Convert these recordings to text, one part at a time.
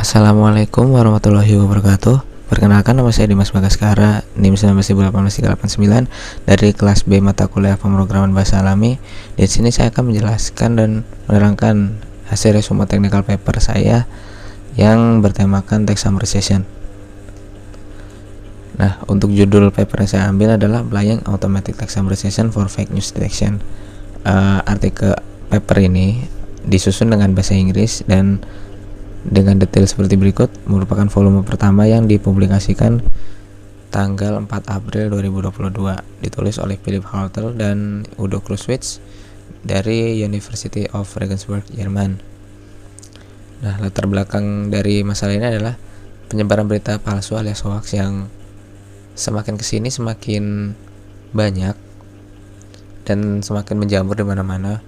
Assalamualaikum warahmatullahi wabarakatuh. Perkenalkan, nama saya Dimas Bagaskara, NIM 1918-389 dari kelas B mata kuliah pemrograman bahasa alami. Di sini saya akan menjelaskan dan menerangkan hasil resume technical paper saya yang bertemakan text summarization. Nah, untuk judul paper yang saya ambil adalah Applying Automatic Text Summarization for Fake News Detection. Artikel paper ini disusun dengan bahasa Inggris dan dengan detail seperti berikut. Merupakan volume pertama yang dipublikasikan tanggal 4 April 2022, ditulis oleh Philipp Halter dan Udo Kruszwitz dari University of Regensburg, Jerman. Nah, latar belakang dari masalah ini adalah penyebaran berita palsu alias hoax yang semakin kesini semakin banyak dan semakin menjamur di mana-mana.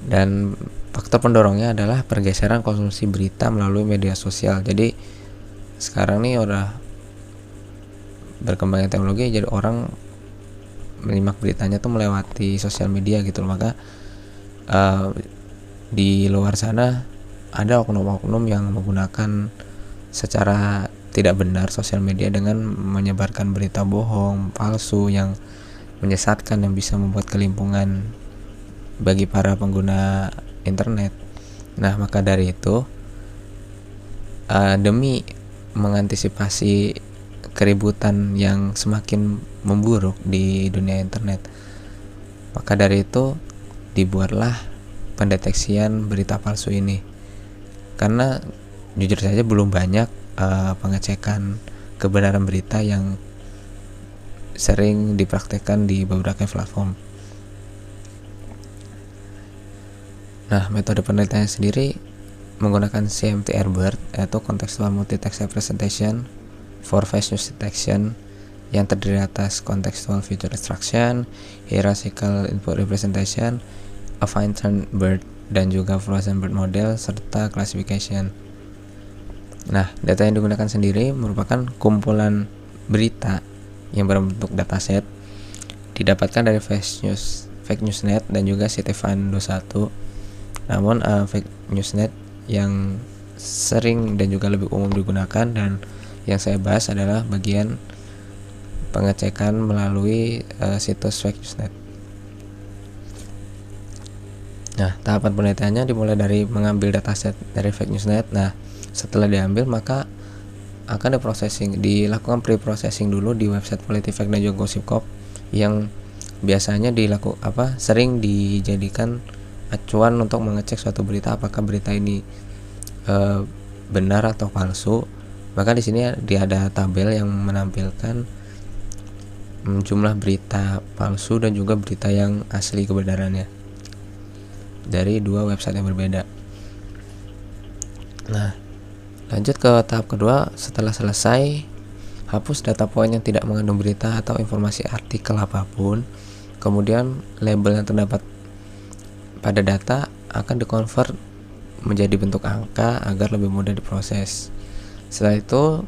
Dan faktor pendorongnya adalah pergeseran konsumsi berita melalui media sosial. Jadi sekarang nih udah berkembangnya teknologi, jadi orang menyimak beritanya tuh melewati sosial media gitu loh. Maka di luar sana ada oknum-oknum yang menggunakan secara tidak benar sosial media dengan menyebarkan berita bohong, palsu yang menyesatkan, yang bisa membuat kelimpungan bagi para pengguna internet. Nah, maka dari itu demi mengantisipasi keributan yang semakin memburuk di dunia internet, maka dari itu dibuatlah pendeteksian berita palsu ini. Karena jujur saja belum banyak pengecekan kebenaran berita yang sering dipraktekkan di beberapa platform. Nah, metode penelitiannya sendiri menggunakan CMT-RBERT, yaitu Contextual Multi-Text Representation for Fake News Detection, yang terdiri atas Contextual Feature Extraction, Hierarchical Input Representation, Affine Turn BERT, dan juga Frozen BERT Model, serta Classification. Nah, data yang digunakan sendiri merupakan kumpulan berita yang berbentuk dataset, didapatkan dari Fake Newsnet dan juga Citizen21. Namun Fake Newsnet yang sering dan juga lebih umum digunakan dan yang saya bahas adalah bagian pengecekan melalui situs Fake Newsnet. Nah, tahapan penelitiannya dimulai dari mengambil dataset dari Fake Newsnet. Nah, setelah diambil maka akan dilakukan pre-processing dulu di website PolitiFact dan juga Gossip.com yang biasanya sering dijadikan acuan untuk mengecek suatu berita apakah berita ini benar atau palsu. Maka di sini ada tabel yang menampilkan jumlah berita palsu dan juga berita yang asli kebenarannya dari dua website yang berbeda. Nah, lanjut ke tahap kedua. Setelah selesai, hapus data poin yang tidak mengandung berita atau informasi artikel apapun. Kemudian label yang terdapat pada data akan dikonvert menjadi bentuk angka agar lebih mudah diproses. Setelah itu,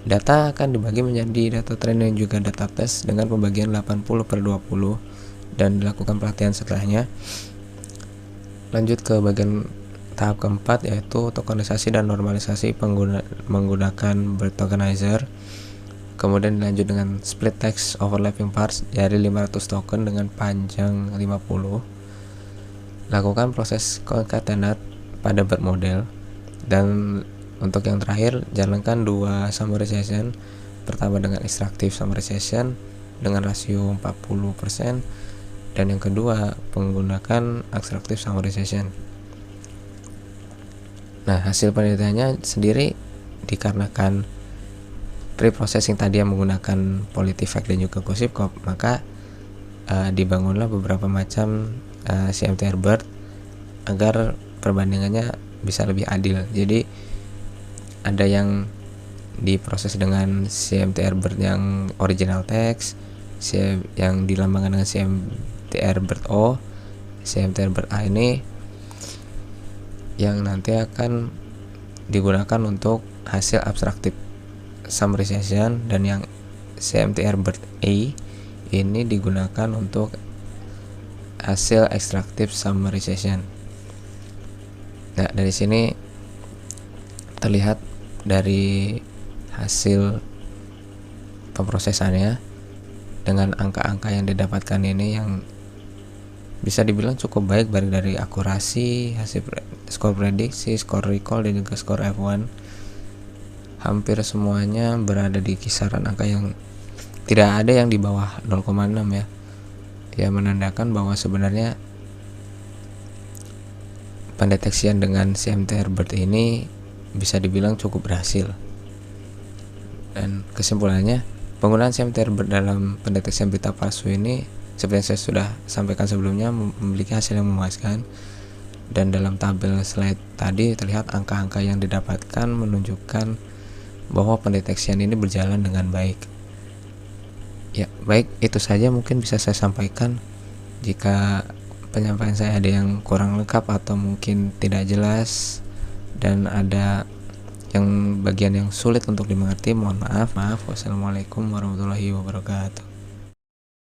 data akan dibagi menjadi data training dan juga data test dengan pembagian 80/20 dan dilakukan pelatihan setelahnya. Lanjut ke bagian tahap keempat, yaitu tokenisasi dan normalisasi menggunakan BERT tokenizer. Kemudian dilanjut dengan split text overlapping parts dari 500 token dengan panjang 50. Lakukan proses concatenate pada BERT model. Dan untuk yang terakhir, jalankan dua summarization. Pertama dengan extractive summarization dengan rasio 40%, dan yang kedua menggunakan extractive summarization. Nah, hasil penelitiannya sendiri dikarenakan pre-processing tadi yang menggunakan PolitiFact dan juga Gossip.com, maka dibangunlah beberapa macam CMT-RBERT agar perbandingannya bisa lebih adil. Jadi ada yang diproses dengan CMT-RBERT yang original text, yang dilambangkan dengan CMT-RBERT O, CMT-RBERT A ini yang nanti akan digunakan untuk hasil abstraktif summarization, dan yang CMT-RBERT A ini digunakan untuk hasil extractive summarization. Nah, dari sini terlihat dari hasil pemrosesannya dengan angka-angka yang didapatkan ini yang bisa dibilang cukup baik, baik dari akurasi, hasil skor prediksi, skor recall, dan juga skor F1. Hampir semuanya berada di kisaran angka yang tidak ada yang di bawah 0,6 ya. Ya menandakan bahwa sebenarnya pendeteksian dengan CMTR BERT ini bisa dibilang cukup berhasil. Dan kesimpulannya, penggunaan CMTR BERT dalam pendeteksian berita palsu ini seperti yang saya sudah sampaikan sebelumnya memiliki hasil yang memuaskan. Dan dalam tabel slide tadi terlihat angka-angka yang didapatkan menunjukkan bahwa pendeteksian ini berjalan dengan baik. Ya, baik, itu saja mungkin bisa saya sampaikan. Jika penyampaian saya ada yang kurang lengkap atau mungkin tidak jelas dan ada yang bagian yang sulit untuk dimengerti, mohon maaf. Wassalamualaikum warahmatullahi wabarakatuh.